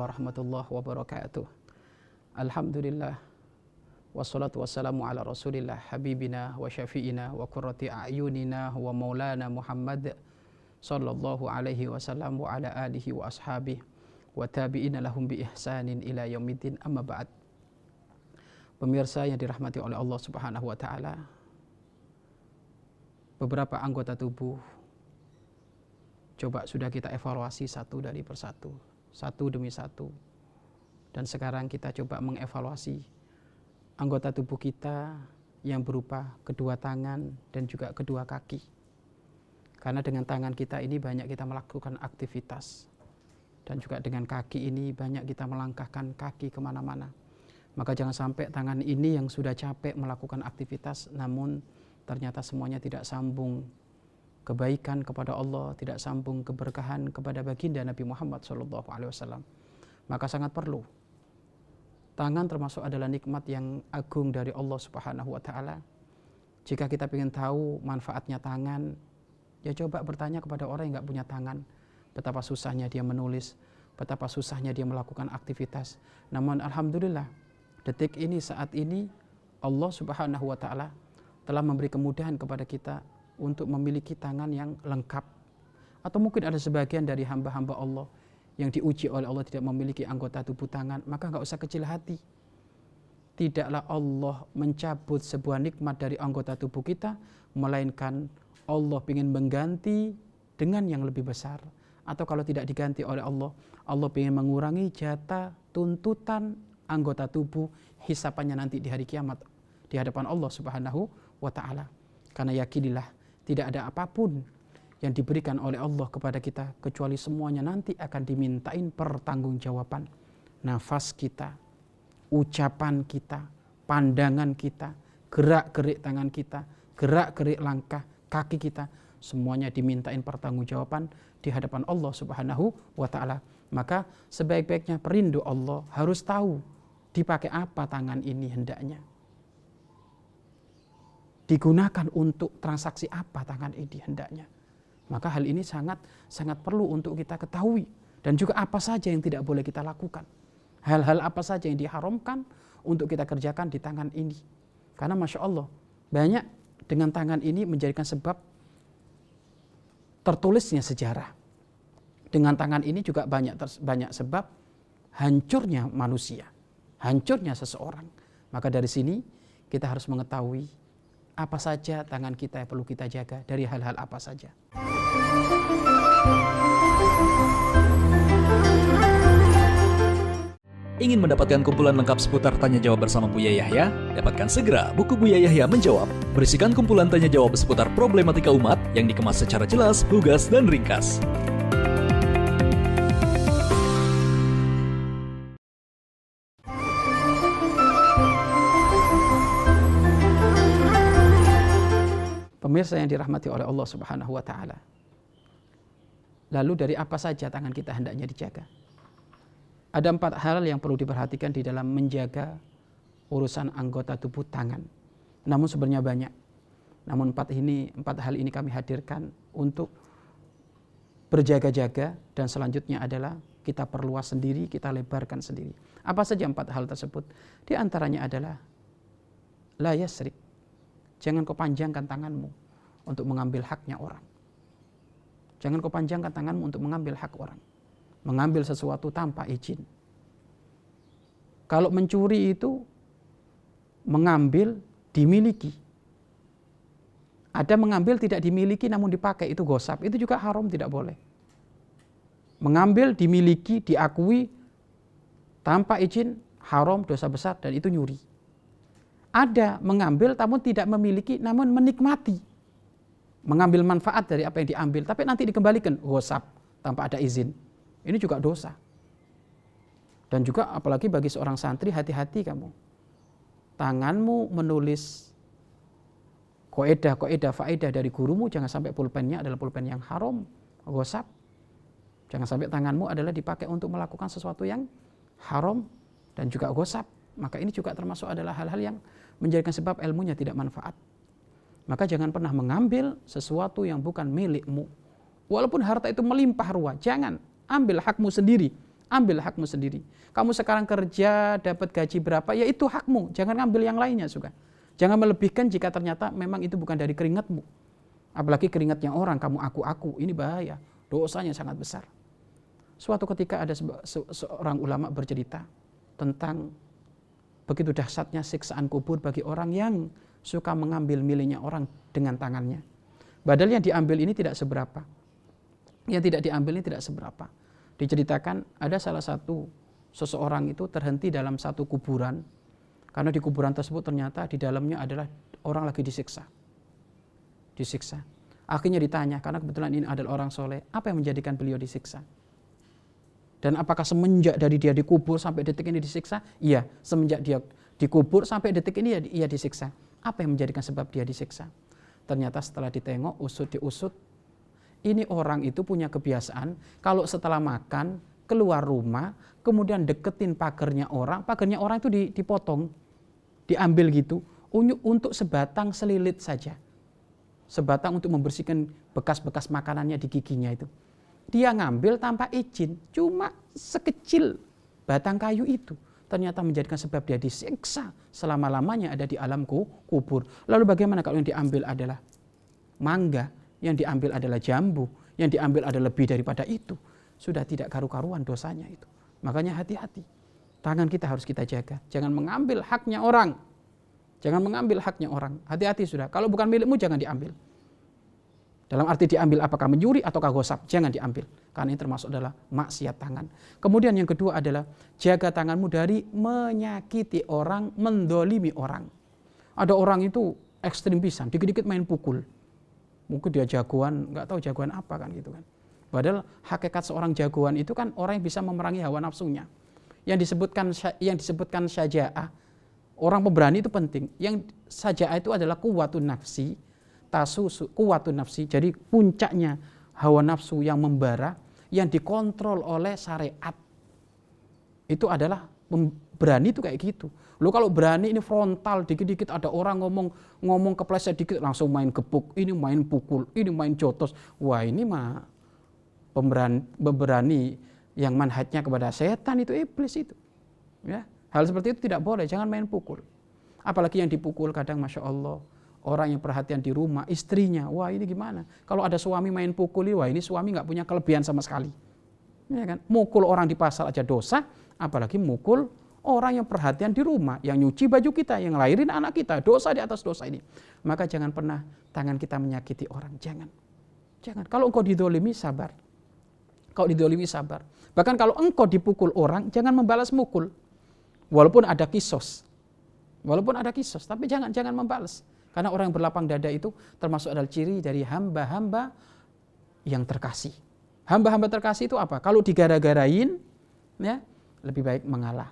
warahmatullahi wabarakatuh. Alhamdulillah, wassalatu wassalamu ala rasulillah, habibina wa syafi'ina wa qurrati a'yunina wa maulana Muhammad sallallahu alaihi wasallam wa ala alihi wa ashabihi wa tabi'ina lahum bi ihsanin ila yaumiddin, amma ba'd. Pemirsa yang dirahmati oleh Allah Subhanahu wa taala, beberapa anggota tubuh coba sudah kita evaluasi satu dari persatu, satu demi satu. Dan sekarang kita coba mengevaluasi anggota tubuh kita yang berupa kedua tangan dan juga kedua kaki. Karena dengan tangan kita ini banyak kita melakukan aktivitas. Dan juga dengan kaki ini banyak kita melangkahkan kaki kemana-mana. Maka jangan sampai tangan ini yang sudah capek melakukan aktivitas, namun ternyata semuanya tidak sambung kebaikan kepada Allah, tidak sambung keberkahan kepada baginda Nabi Muhammad SAW. Maka sangat perlu. Tangan termasuk adalah nikmat yang agung dari Allah Subhanahu wa taala. Jika kita ingin tahu manfaatnya tangan, ya coba bertanya kepada orang yang nggak punya tangan. Betapa susahnya dia menulis, betapa susahnya dia melakukan aktivitas. Namun alhamdulillah, detik ini, saat ini, Allah Subhanahu wa taala telah memberi kemudahan kepada kita untuk memiliki tangan yang lengkap. Atau mungkin ada sebagian dari hamba-hamba Allah yang diuji oleh Allah tidak memiliki anggota tubuh tangan, maka nggak usah kecil hati. Tidaklah Allah mencabut sebuah nikmat dari anggota tubuh kita, melainkan Allah ingin mengganti dengan yang lebih besar. Atau kalau tidak diganti oleh Allah, Allah ingin mengurangi jatah tuntutan anggota tubuh hisapannya nanti di hari kiamat di hadapan Allah Subhanahu wa taala. Karena yakinilah, tidak ada apapun yang diberikan oleh Allah kepada kita kecuali semuanya nanti akan dimintain pertanggungjawaban. Nafas kita, ucapan kita, pandangan kita, gerak-gerik tangan kita, gerak-gerik langkah kaki kita, semuanya dimintain pertanggungjawaban di hadapan Allah Subhanahu wa taala. Maka sebaik-baiknya perindu Allah harus tahu dipakai apa tangan ini hendaknya. Digunakan untuk transaksi apa tangan ini hendaknya. Maka hal ini sangat perlu untuk kita ketahui. Dan juga apa saja yang tidak boleh kita lakukan. Hal-hal apa saja yang diharamkan untuk kita kerjakan di tangan ini. Karena Masya Allah, banyak dengan tangan ini menjadikan sebab tertulisnya sejarah. Dengan tangan ini juga banyak sebab hancurnya manusia, hancurnya seseorang. Maka dari sini kita harus mengetahui apa saja tangan kita yang perlu kita jaga, dari hal-hal apa saja. Ingin mendapatkan kumpulan lengkap seputar Tanya Jawab bersama Buya Yahya? Dapatkan segera buku Buya Yahya Menjawab, berisikan kumpulan tanya jawab seputar problematika umat yang dikemas secara jelas, lugas, dan ringkas. Pemirsa yang dirahmati oleh Allah Subhanahu wa taala. Lalu dari apa saja tangan kita hendaknya dijaga? Ada 4 hal yang perlu diperhatikan di dalam menjaga urusan anggota tubuh tangan. Namun sebenarnya banyak. Namun 4 hal ini kami hadirkan untuk berjaga-jaga, dan selanjutnya adalah kita perluas sendiri, kita lebarkan sendiri. Apa saja 4 hal tersebut? Di antaranya adalah la yasrik. Jangan kau panjangkan tanganmu untuk mengambil haknya orang. Jangan kau panjangkan tanganmu untuk mengambil hak orang. Mengambil sesuatu tanpa izin. Kalau mencuri itu mengambil dimiliki. Ada mengambil tidak dimiliki namun dipakai, itu gosap. Itu juga haram, tidak boleh. Mengambil dimiliki, diakui tanpa izin, haram, dosa besar, dan itu nyuri. Ada mengambil namun tidak memiliki, namun menikmati. Mengambil manfaat dari apa yang diambil, tapi nanti dikembalikan, gosap, tanpa ada izin. Ini juga dosa. Dan juga apalagi bagi seorang santri, hati-hati kamu. Tanganmu menulis koedah, faedah dari gurumu, jangan sampai pulpennya adalah pulpen yang haram, gosap. Jangan sampai tanganmu adalah dipakai untuk melakukan sesuatu yang haram dan juga gosap. Maka ini juga termasuk adalah hal-hal yang menjadikan sebab ilmunya tidak manfaat. Maka jangan pernah mengambil sesuatu yang bukan milikmu. Walaupun harta itu melimpah ruah, jangan ambil hakmu sendiri. ambil hakmu sendiri. Kamu sekarang kerja dapat gaji berapa, ya itu hakmu, jangan ngambil yang lainnya juga. Jangan melebihkan jika ternyata memang itu bukan dari keringatmu. Apalagi keringatnya orang, kamu aku, ini bahaya, dosanya sangat besar. Suatu ketika ada seorang ulama bercerita tentang begitu dahsyatnya siksaan kubur bagi orang yang suka mengambil miliknya orang dengan tangannya. Padahal yang diambil ini tidak seberapa. Yang tidak diambil ini tidak seberapa. Diceritakan ada salah satu seseorang itu terhenti dalam satu kuburan. Karena di kuburan tersebut ternyata di dalamnya adalah orang lagi disiksa. Akhirnya ditanya, karena kebetulan ini adalah orang soleh, apa yang menjadikan beliau disiksa? Dan apakah semenjak dari dia dikubur sampai detik ini disiksa? Iya, semenjak dia dikubur sampai detik ini ia disiksa. Apa yang menjadikan sebab dia disiksa? Ternyata setelah ditengok, diusut, ini orang itu punya kebiasaan, kalau setelah makan, keluar rumah, kemudian deketin pagarnya orang itu dipotong, diambil gitu, untuk sebatang selilit saja. Sebatang untuk membersihkan bekas-bekas makanannya di giginya itu. Dia ngambil tanpa izin, cuma sekecil batang kayu itu. Ternyata menjadikan sebab dia disiksa selama-lamanya ada di alam kubur. Lalu bagaimana kalau yang diambil adalah mangga, yang diambil adalah jambu, yang diambil adalah lebih daripada itu? Sudah tidak karu-karuan dosanya itu. Makanya hati-hati. Tangan kita harus kita jaga. Jangan mengambil haknya orang. Hati-hati sudah. Kalau bukan milikmu jangan diambil. Dalam arti diambil apakah mencuri ataukah gosap, jangan diambil. Karena ini termasuk adalah maksiat tangan. Kemudian yang kedua adalah jaga tanganmu dari menyakiti orang, mendolimi orang. Ada orang itu ekstrim pisan, dikit-dikit main pukul. Mungkin dia jagoan, nggak tahu jagoan apa kan gitu kan. Padahal hakikat seorang jagoan itu kan orang yang bisa memerangi hawa nafsunya. Yang disebutkan syaja'ah, orang pemberani itu penting. Yang syaja'ah itu adalah kuwatun nafsi, kuwatun nafsi. Jadi puncaknya hawa nafsu yang membara, yang dikontrol oleh syariat. Itu adalah berani itu kayak gitu. Lo kalau berani ini frontal, dikit-dikit ada orang ngomong kepleset dikit langsung main gepuk, ini main pukul, ini main jotos. Wah, ini mah pemberani yang manhajnya kepada setan, itu iblis itu. Ya, hal seperti itu tidak boleh, jangan main pukul. Apalagi yang dipukul kadang Masya Allah, orang yang perhatian di rumah, istrinya, wah ini gimana? Kalau ada suami main pukul, wah ini suami nggak punya kelebihan sama sekali. Ya kan? Mukul orang di pasar aja dosa, apalagi mukul orang yang perhatian di rumah, yang nyuci baju kita, yang ngelahirin anak kita, dosa di atas dosa ini. Maka jangan pernah tangan kita menyakiti orang, jangan. Kalau engkau didolimi, sabar. Bahkan kalau engkau dipukul orang, jangan membalas mukul. Walaupun ada kisos, tapi jangan membalas. Karena orang yang berlapang dada itu termasuk adalah ciri dari hamba-hamba yang terkasih. Hamba-hamba terkasih itu apa? Kalau digara-garain, ya lebih baik mengalah.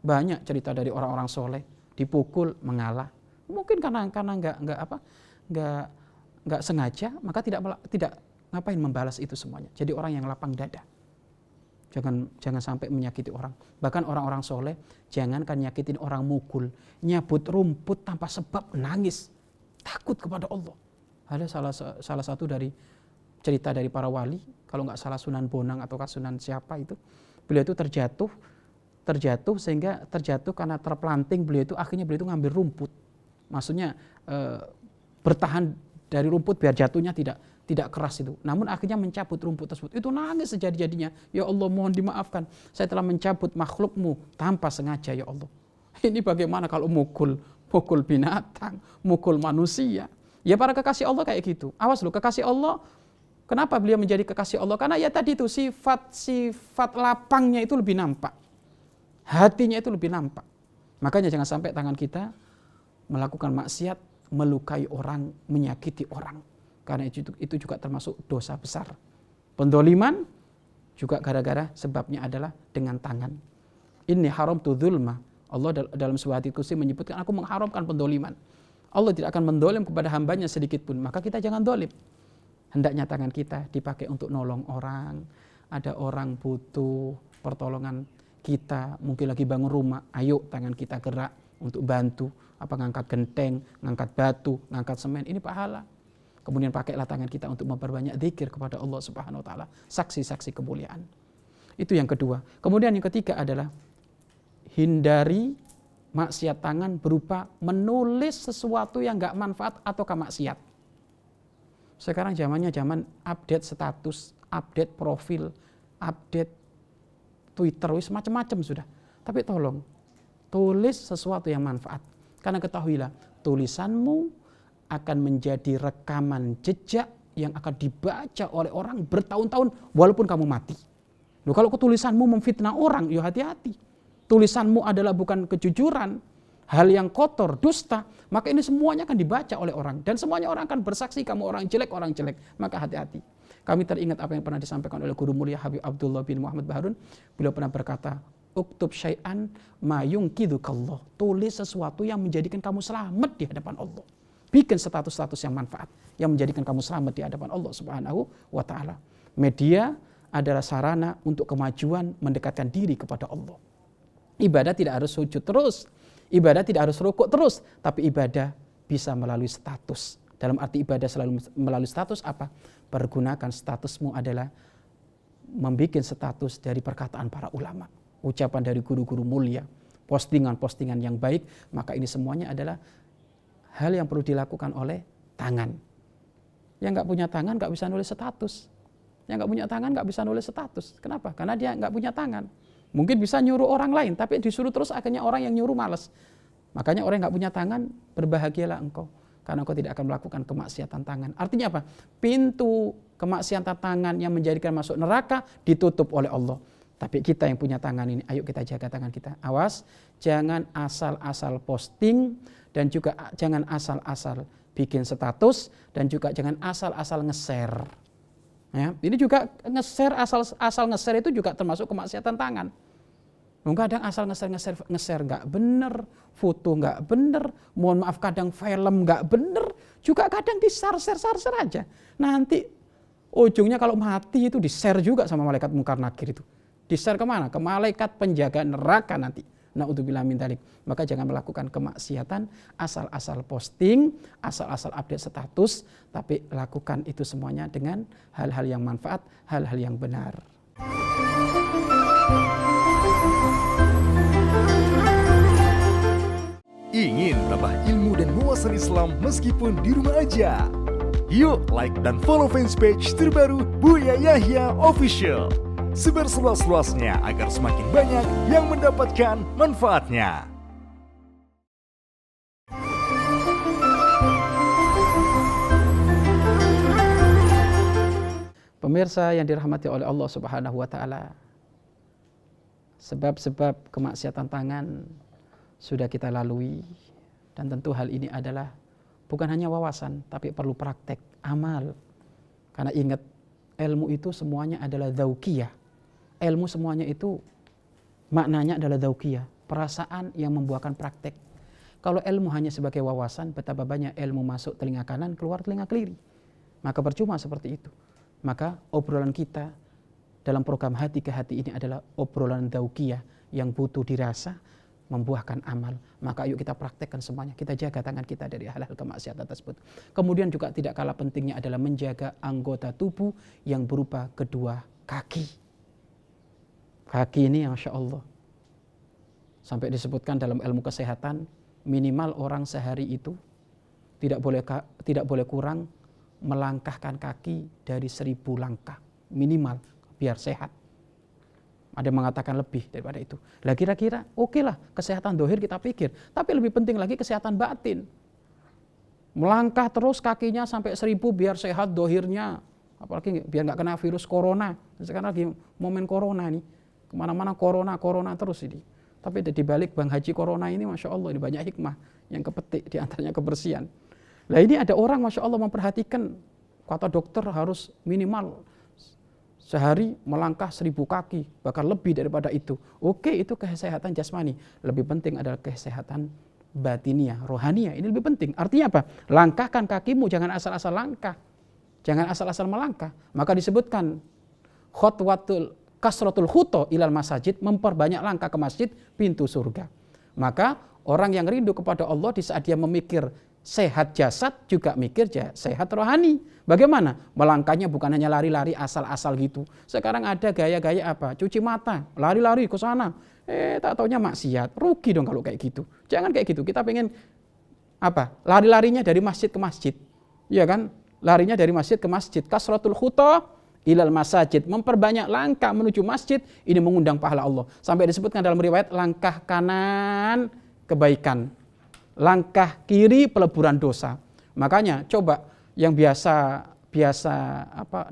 Banyak cerita dari orang-orang soleh dipukul mengalah. Mungkin karena nggak sengaja, maka tidak ngapain membalas itu semuanya. Jadi orang yang lapang dada. Jangan sampai menyakiti orang. Bahkan orang-orang soleh jangankan nyakitin orang, mukul, nyabut rumput tanpa sebab, nangis, takut kepada Allah. Ada salah satu dari cerita dari para wali, kalau nggak salah Sunan Bonang atau Sunan siapa itu, beliau itu terjatuh sehingga terjatuh karena terpelanting beliau itu, akhirnya beliau itu ngambil rumput, maksudnya bertahan dari rumput biar jatuhnya tidak keras itu. Namun akhirnya mencabut rumput tersebut. Itu nangis sejadi-jadinya. Ya Allah, mohon dimaafkan. Saya telah mencabut makhlukmu tanpa sengaja ya Allah. Ini bagaimana kalau mukul binatang, mukul manusia. Ya para kekasih Allah kayak gitu. Awas loh, kekasih Allah. Kenapa beliau menjadi kekasih Allah? Karena ya tadi itu sifat lapangnya itu lebih nampak. Hatinya itu lebih nampak. Makanya jangan sampai tangan kita melakukan maksiat, melukai orang, menyakiti orang. Karena itu juga termasuk dosa besar. Pendoliman juga gara-gara sebabnya adalah dengan tangan. Inni haramtu dzulma. Allah dalam sebuah hadits qudsi menyebutkan, aku mengharamkan pendoliman. Allah tidak akan mendolim kepada hambanya sedikit pun. Maka kita jangan dolim. Hendaknya tangan kita dipakai untuk nolong orang. Ada orang butuh pertolongan kita, mungkin lagi bangun rumah, ayo tangan kita gerak untuk bantu. Apa ngangkat genteng, ngangkat batu, ngangkat semen, ini pahala. Kemudian pakailah tangan kita untuk memperbanyak zikir kepada Allah Subhanahu wa taala, saksi-saksi kemuliaan. Itu yang kedua. Kemudian yang ketiga adalah hindari maksiat tangan berupa menulis sesuatu yang gak manfaat atau maksiat. Sekarang zamannya zaman update status, update profil, update Twitter, macam-macam sudah. Tapi tolong, tulis sesuatu yang manfaat. Karena ketahuilah, tulisanmu akan menjadi rekaman jejak yang akan dibaca oleh orang bertahun-tahun walaupun kamu mati. Loh, kalau tulisanmu memfitnah orang, ya hati-hati. Tulisanmu adalah bukan kejujuran, hal yang kotor, dusta, maka ini semuanya akan dibaca oleh orang. Dan semuanya orang akan bersaksi kamu orang jelek, maka hati-hati. Kami teringat apa yang pernah disampaikan oleh guru mulia Habib Abdullah bin Muhammad Baharun. Beliau pernah berkata, uktub syai'an ma yungkidukallah. Tulis sesuatu yang menjadikan kamu selamat di hadapan Allah. Bikin status-status yang manfaat, yang menjadikan kamu selamat di hadapan Allah Subhanahu wa ta'ala. Media adalah sarana untuk kemajuan mendekatkan diri kepada Allah. Ibadah tidak harus sujud terus, ibadah tidak harus rukuk terus, tapi ibadah bisa melalui status. Dalam arti ibadah selalu melalui status apa? Pergunakan statusmu adalah membuat status dari perkataan para ulama, ucapan dari guru-guru mulia, postingan-postingan yang baik, maka ini semuanya adalah hal yang perlu dilakukan oleh tangan. Yang nggak punya tangan nggak bisa nulis status. Yang nggak punya tangan nggak bisa nulis status. Kenapa? Karena dia nggak punya tangan. Mungkin bisa nyuruh orang lain, tapi disuruh terus akhirnya orang yang nyuruh malas. Makanya orang yang nggak punya tangan, berbahagialah engkau. Karena engkau tidak akan melakukan kemaksiatan tangan. Artinya apa? Pintu kemaksiatan tangan yang menjadikan masuk neraka ditutup oleh Allah. Tapi kita yang punya tangan ini, ayo kita jaga tangan kita. Awas, jangan asal-asal posting, dan juga jangan asal-asal bikin status, dan juga jangan asal-asal nge-share. Ya, ini juga nge-share, asal nge-share itu juga termasuk kemaksiatan tangan. Kadang asal nge-share nggak bener, foto nggak bener, mohon maaf kadang film nggak bener, juga kadang di-share aja. Nanti ujungnya kalau mati itu di-share juga sama malaikat mungkar nakir itu. Di-share kemana? Ke malaikat penjaga neraka nanti. Na'udzubillah min dzalik. Maka jangan melakukan kemaksiatan asal-asal posting, asal-asal update status, tapi lakukan itu semuanya dengan hal-hal yang manfaat, hal-hal yang benar. Ingin tambah ilmu dan wawasan Islam meskipun di rumah aja? Yuk like dan follow fanpage terbaru Buya Yahya Official. Sebar seluas-luasnya agar semakin banyak yang mendapatkan manfaatnya. Pemirsa yang dirahmati oleh Allah Subhanahu wa ta'ala, sebab-sebab kemaksiatan tangan sudah kita lalui, dan tentu hal ini adalah bukan hanya wawasan, tapi perlu praktek, amal. Karena ingat, ilmu itu semuanya adalah dzauqiyah. Ilmu semuanya itu maknanya adalah dzauqiyah, perasaan yang membuahkan praktek. Kalau ilmu hanya sebagai wawasan, betapa banyak ilmu masuk telinga kanan, keluar telinga kiri. Maka percuma seperti itu. Maka obrolan kita dalam program Hati ke Hati ini adalah obrolan dzauqiyah yang butuh dirasa, membuahkan amal. Maka ayo kita praktekkan semuanya. Kita jaga tangan kita dari hal-hal kemaksiatan tersebut. Kemudian juga tidak kalah pentingnya adalah menjaga anggota tubuh yang berupa kedua kaki. Kaki ini Masya Allah, sampai disebutkan dalam ilmu kesehatan, minimal orang sehari itu tidak boleh kurang melangkahkan kaki dari 1000 langkah. Minimal, biar sehat. Ada yang mengatakan lebih daripada itu. Lah kira-kira oke lah, kesehatan dohir kita pikir. Tapi lebih penting lagi kesehatan batin. Melangkah terus kakinya sampai 1000 biar sehat dohirnya. Apalagi biar nggak kena virus corona. Sekarang lagi momen corona nih. Kemana-mana corona terus ini. Tapi di balik Bang Haji Corona ini Masya Allah ini banyak hikmah yang kepetik, diantaranya kebersihan. Nah ini ada orang Masya Allah memperhatikan, kata dokter harus minimal sehari melangkah 1000 kaki, bahkan lebih daripada itu. Oke, itu kesehatan jasmani. Lebih penting adalah kesehatan batiniah, rohaniah. Ini lebih penting. Artinya apa? Langkahkan kakimu, jangan asal-asal langkah. Jangan asal-asal melangkah. Maka disebutkan khutwatul kasratul khuto ilal masajid, memperbanyak langkah ke masjid, pintu surga. Maka orang yang rindu kepada Allah di saat dia memikir sehat jasad juga mikir sehat rohani. Bagaimana? Melangkahnya bukan hanya lari-lari asal-asal gitu. Sekarang ada gaya-gaya apa? Cuci mata, lari-lari ke sana. Tak taunya maksiat. Rugi dong kalau kayak gitu. Jangan kayak gitu. Kita pengen apa? Lari-larinya dari masjid ke masjid. Iya kan? Larinya dari masjid ke masjid. Kasratul khuta ilal masajid. Memperbanyak langkah menuju masjid. Ini mengundang pahala Allah. Sampai disebutkan dalam riwayat, langkah kanan kebaikan, langkah kiri peleburan dosa. Makanya coba yang biasa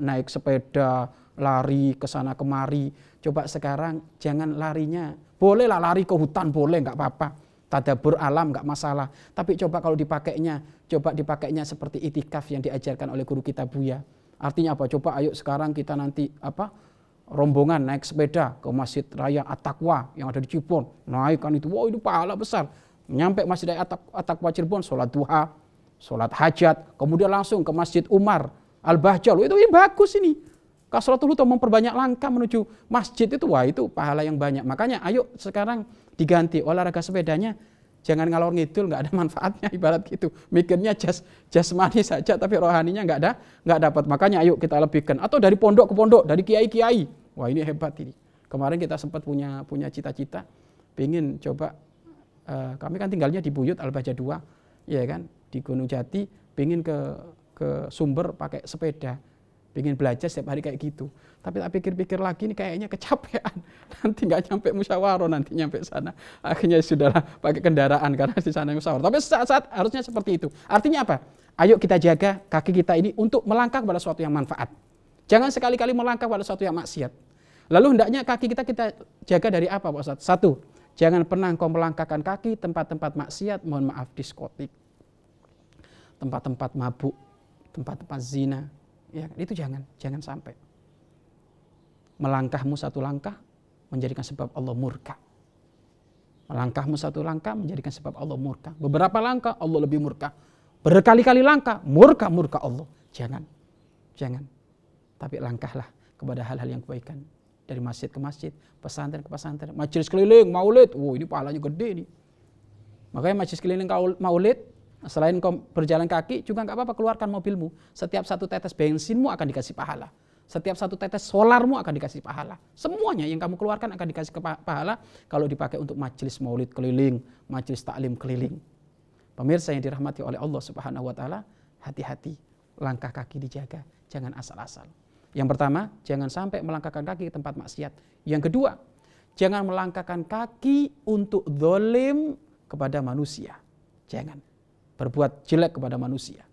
naik sepeda, lari ke sana kemari, coba sekarang jangan larinya. Bolehlah lari ke hutan, boleh, nggak apa-apa. Tadabbur alam nggak masalah. Tapi coba kalau dipakainya seperti itikaf yang diajarkan oleh guru kita Buya. Artinya apa? Coba ayo sekarang kita nanti rombongan naik sepeda ke Masjid Raya At-Taqwa yang ada di Cirebon. Naikkan itu, wow, itu pahala besar. Nyampe Masjid Raya At-Taqwa Cirebon, sholat duha, sholat hajat, kemudian langsung ke Masjid Umar Al-Bahjah. Ini bagus ini. Kasratul Huta, memperbanyak langkah menuju masjid itu, wah itu pahala yang banyak. Makanya ayo sekarang diganti olahraga sepedanya, jangan ngalor ngidul, nggak ada manfaatnya, ibarat gitu. Mikirnya jasmani saja tapi rohaninya nggak dapat. Makanya ayo kita lebihkan. Atau dari pondok ke pondok, dari kiai-kiai. Wah ini hebat ini. Kemarin kita sempat punya cita-cita, pengen coba, kami kan tinggalnya di Buyut Al-Bahjah 2, ya kan, di Gunung Jati, pengen ke Sumber pakai sepeda. Pengen belajar setiap hari kayak gitu. Tapi tak pikir-pikir lagi ini kayaknya kecapean. Nanti nggak nyampe musyawarah, nanti nyampe sana. Akhirnya sudahlah pakai kendaraan karena di sana musyawarah. Tapi saat harusnya seperti itu. Artinya apa? Ayo kita jaga kaki kita ini untuk melangkah kepada sesuatu yang manfaat. Jangan sekali-kali melangkah pada sesuatu yang maksiat. Lalu hendaknya kaki kita jaga dari apa Pak Ustadz? 1, jangan pernah engkau melangkahkan kaki tempat-tempat maksiat, mohon maaf, diskotik, tempat-tempat mabuk, tempat-tempat zina. Ya, itu jangan sampai. Melangkahmu 1 langkah menjadikan sebab Allah murka. Melangkahmu 1 langkah menjadikan sebab Allah murka. Beberapa langkah Allah lebih murka. Berkali-kali langkah murka Allah. Jangan. Tapi langkahlah kepada hal-hal yang kebaikan. Dari masjid ke masjid, pesantren ke pesantren, majelis keliling, maulid. Ini pahalanya gede nih. Makanya majelis keliling maulid, selain kau berjalan kaki, juga nggak apa-apa, keluarkan mobilmu. Setiap 1 tetes bensinmu akan dikasih pahala. Setiap 1 tetes solarmu akan dikasih pahala. Semuanya yang kamu keluarkan akan dikasih pahala kalau dipakai untuk majelis maulid keliling, majelis taklim keliling. Pemirsa yang dirahmati oleh Allah Subhanahu wa taala, hati-hati, langkah kaki dijaga, jangan asal-asal. Yang pertama, jangan sampai melangkahkan kaki ke tempat maksiat. Yang kedua, jangan melangkahkan kaki untuk zalim kepada manusia. Jangan berbuat jelek kepada manusia.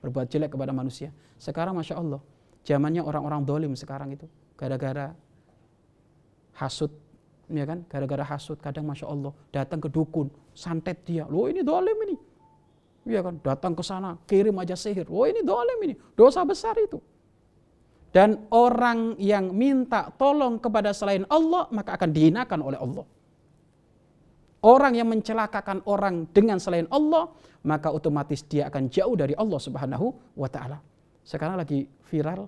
Berbuat jelek kepada manusia. Sekarang Masya Allah, zamannya orang-orang zalim sekarang itu. Gara-gara hasud, ya kan? Gara-gara hasud, kadang Masya Allah, datang ke dukun, santet dia. Loh ini zalim ini. Ya kan? Datang ke sana, kirim aja sihir. Loh ini zalim ini. Dosa besar itu. Dan orang yang minta tolong kepada selain Allah, maka akan dihinakan oleh Allah. Orang yang mencelakakan orang dengan selain Allah, maka otomatis dia akan jauh dari Allah Subhanahu wa ta'ala. Sekarang lagi viral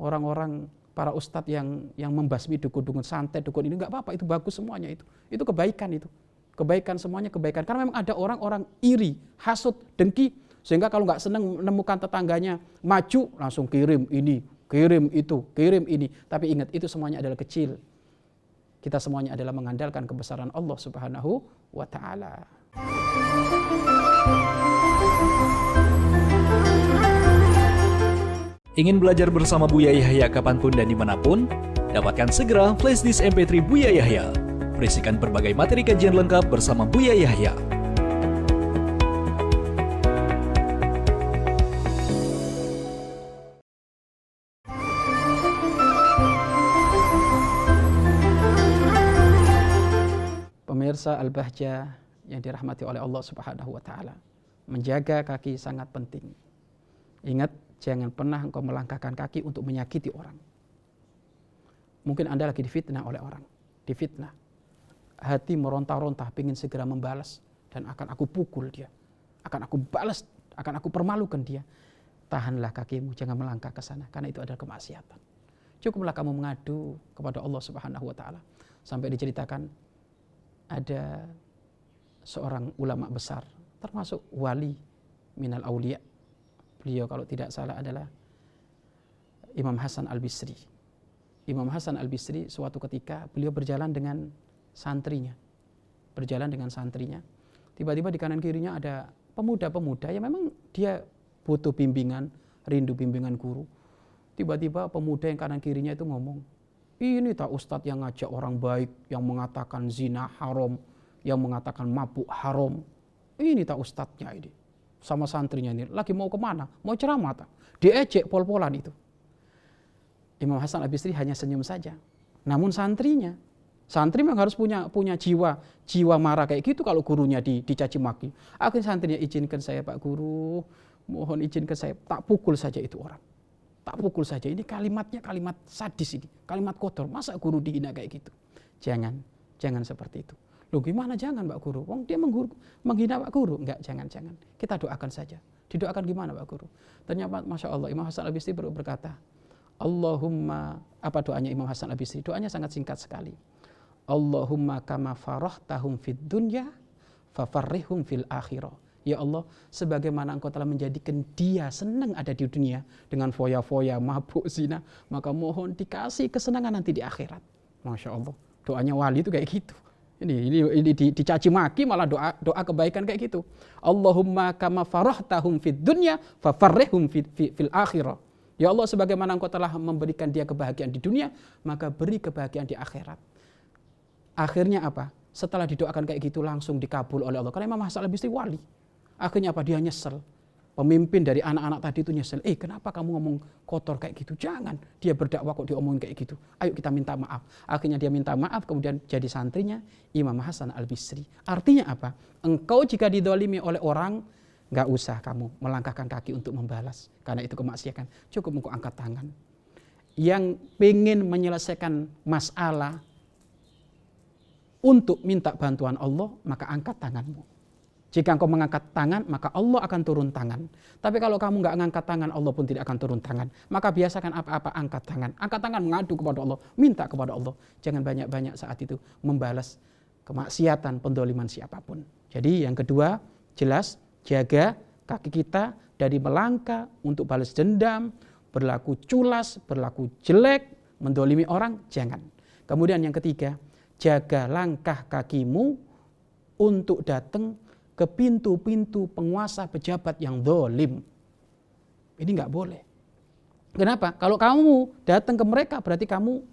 orang-orang, para ustadz yang membasmi dukun-dukun, santet, dukun ini, nggak apa-apa, itu bagus semuanya itu. Itu kebaikan itu. Kebaikan, semuanya kebaikan. Karena memang ada orang-orang iri, hasud, dengki, sehingga kalau nggak senang menemukan tetangganya maju, langsung kirim ini, kirim itu, kirim ini. Tapi ingat, itu semuanya adalah kecil. Kita semuanya adalah mengandalkan kebesaran Allah Subhanahu wa ta'ala. Ingin belajar bersama Buya Yahya kapanpun dan dimanapun? Dapatkan segera flashdisk MP3 Buya Yahya. Berisikan berbagai materi kajian lengkap bersama Buya Yahya. Pemirsa Al-Bahjah yang dirahmati oleh Allah Subhanahu wa ta'ala, menjaga kaki sangat penting. Ingat, jangan pernah engkau melangkahkan kaki untuk menyakiti orang. Mungkin Anda lagi difitnah oleh orang, difitnah. Hati meronta-ronta, ingin segera membalas, dan akan aku pukul dia, akan aku balas, akan aku permalukan dia. Tahanlah kakimu, jangan melangkah ke sana, karena itu adalah kemaksiatan. Cukuplah kamu mengadu kepada Allah Subhanahu wa ta'ala. Sampai diceritakan ada seorang ulama besar, termasuk wali minal auliya. Beliau kalau tidak salah adalah Imam Hasan Al-Bisri. Imam Hasan Al-Bisri suatu ketika beliau berjalan dengan santrinya. Tiba-tiba di kanan kirinya ada pemuda-pemuda yang memang dia butuh bimbingan, rindu bimbingan guru. Tiba-tiba pemuda yang kanan kirinya itu ngomong, ini tak ustadz yang ngajak orang baik, yang mengatakan zina haram, yang mengatakan mabuk haram. Ini tak ustadznya ini. Sama santrinya ini, lagi mau kemana? Mau ceramah tak? Diejek pol-polan itu. Imam Hasan Al-Bisri hanya senyum saja. Namun santri memang harus punya jiwa marah kayak gitu kalau gurunya dicaci maki. Akhirnya santrinya, izinkan saya Pak Guru, mohon izinkan saya, tak pukul saja itu orang. Tak pukul saja, ini kalimatnya kalimat sadis ini, kalimat kotor. Masa guru dihina kayak gitu? Jangan seperti itu. Loh gimana jangan Pak Guru? Wong dia menghina Pak Guru. Enggak, jangan. Kita doakan saja. Didoakan gimana Pak Guru? Ternyata Masya Allah Imam Hasan Al-Bisri berkata, Allahumma, apa doanya Imam Hasan Al-Bisri? Doanya sangat singkat sekali. Allahumma kama farahtahum fid dunya fafarrihum fil akhirah. Ya Allah, sebagaimana Engkau telah menjadikan dia senang ada di dunia dengan foya-foya, mabuk, zina, maka mohon dikasih kesenangan nanti di akhirat. Masya Allah, doanya wali itu kayak gitu. Ini dicaci maki malah doa kebaikan kayak gitu. Allahumma kama farahtahum fid dunya fafarrihum fil akhirah. Ya Allah, sebagaimana Engkau telah memberikan dia kebahagiaan di dunia, maka beri kebahagiaan di akhirat. Akhirnya apa? Setelah didoakan kayak gitu langsung dikabul oleh Allah. Karena Imam Hasan Al-Bisri wali. Akhirnya apa? Dia nyesel. Pemimpin dari anak-anak tadi itu nyesel. Kenapa kamu ngomong kotor kayak gitu? Jangan. Dia berdakwah kok diomongin kayak gitu. Ayo kita minta maaf. Akhirnya dia minta maaf, kemudian jadi santrinya Imam Hasan Al-Bisri. Artinya apa? Engkau jika didolimi oleh orang, nggak usah kamu melangkahkan kaki untuk membalas. Karena itu kemaksiatan. Cukup engkau angkat tangan. Yang pengen menyelesaikan masalah untuk minta bantuan Allah, maka angkat tanganmu. Jika engkau mengangkat tangan, maka Allah akan turun tangan. Tapi kalau kamu nggak ngangkat tangan, Allah pun tidak akan turun tangan. Maka biasakan apa-apa angkat tangan. Angkat tangan mengadu kepada Allah, minta kepada Allah. Jangan banyak-banyak saat itu membalas kemaksiatan, pendoliman siapapun. Jadi yang kedua, jelas jaga kaki kita dari melangkah untuk balas dendam, berlaku culas, berlaku jelek, mendolimi orang, jangan. Kemudian yang ketiga, jaga langkah kakimu untuk datang ke pintu-pintu penguasa pejabat yang zalim. Ini nggak boleh. Kenapa? Kalau kamu datang ke mereka berarti kamu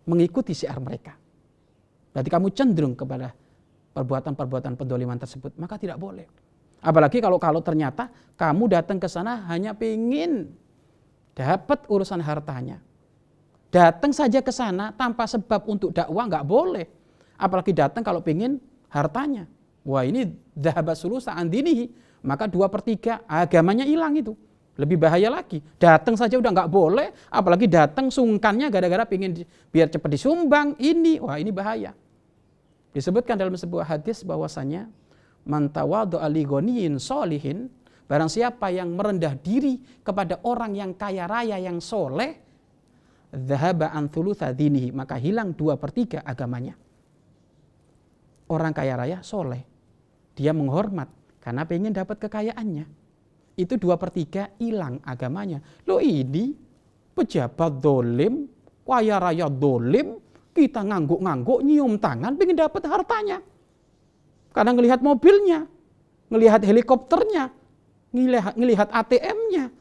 mengikuti syiar mereka. Berarti kamu cenderung kepada perbuatan-perbuatan pendoliman tersebut, maka tidak boleh. Apalagi kalau ternyata kamu datang ke sana hanya pengen dapat urusan hartanya. Datang saja ke sana tanpa sebab untuk dakwah nggak boleh. Apalagi datang kalau pengen hartanya. Wah ini dhahaba sulusa an dinihi, maka 2/3 agamanya hilang itu. Lebih bahaya lagi. Datang saja udah nggak boleh, apalagi datang sungkannya gara-gara pengen biar cepat disumbang. Wah ini bahaya. Disebutkan dalam sebuah hadis bahwasanya man tawaddu'a li ghaniyin sholihin, barang siapa yang merendah diri kepada orang yang kaya raya yang soleh, dhahaba an thulutsa dinihi, maka hilang 2/3 agamanya. Orang kaya raya soleh, dia menghormat karena pengen dapat kekayaannya. Itu 2/3 hilang agamanya. Loh ini pejabat dolim, kaya raya dolim, kita ngangguk-ngangguk, nyium tangan, pengen dapat hartanya. Karena ngelihat mobilnya, ngelihat helikopternya, ngelihat ATM-nya,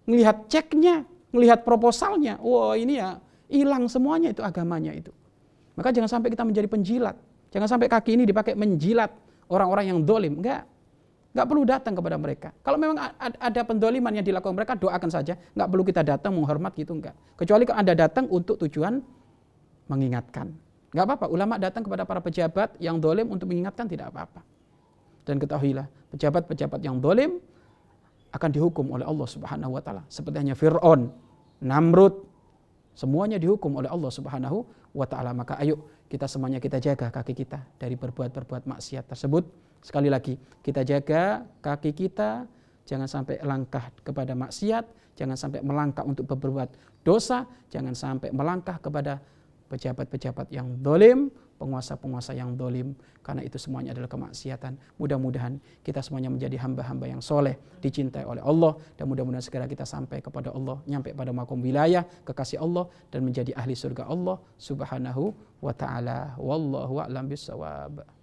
ngelihat ceknya, ngelihat proposalnya. Wah ini ya hilang semuanya itu agamanya itu. Maka jangan sampai kita menjadi penjilat. Jangan sampai kaki ini dipakai menjilat orang-orang yang dolim. Enggak perlu datang kepada mereka. Kalau memang ada pendoliman yang dilakukan mereka, doakan saja. Enggak perlu kita datang menghormat gitu, enggak. Kecuali kalau Anda datang untuk tujuan mengingatkan. Enggak apa-apa, ulama datang kepada para pejabat yang dolim untuk mengingatkan, tidak apa-apa. Dan ketahuilah, pejabat-pejabat yang dolim akan dihukum oleh Allah Subhanahu wa Ta'ala. Seperti hanya Fir'aun, Namrud, semuanya dihukum oleh Allah Subhanahu wa Ta'ala. Maka ayo kita semuanya kita jaga kaki kita dari berbuat maksiat tersebut. Sekali lagi, kita jaga kaki kita, jangan sampai langkah kepada maksiat, jangan sampai melangkah untuk berbuat dosa, jangan sampai melangkah kepada pejabat-pejabat yang dolim, penguasa-penguasa yang dolim, karena itu semuanya adalah kemaksiatan. Mudah-mudahan kita semuanya menjadi hamba-hamba yang soleh, dicintai oleh Allah, dan mudah-mudahan segera kita sampai kepada Allah, nyampe pada makom wilayah kekasih Allah, dan menjadi ahli surga Allah subhanahu wa ta'ala. Wallahu a'lam bishawab.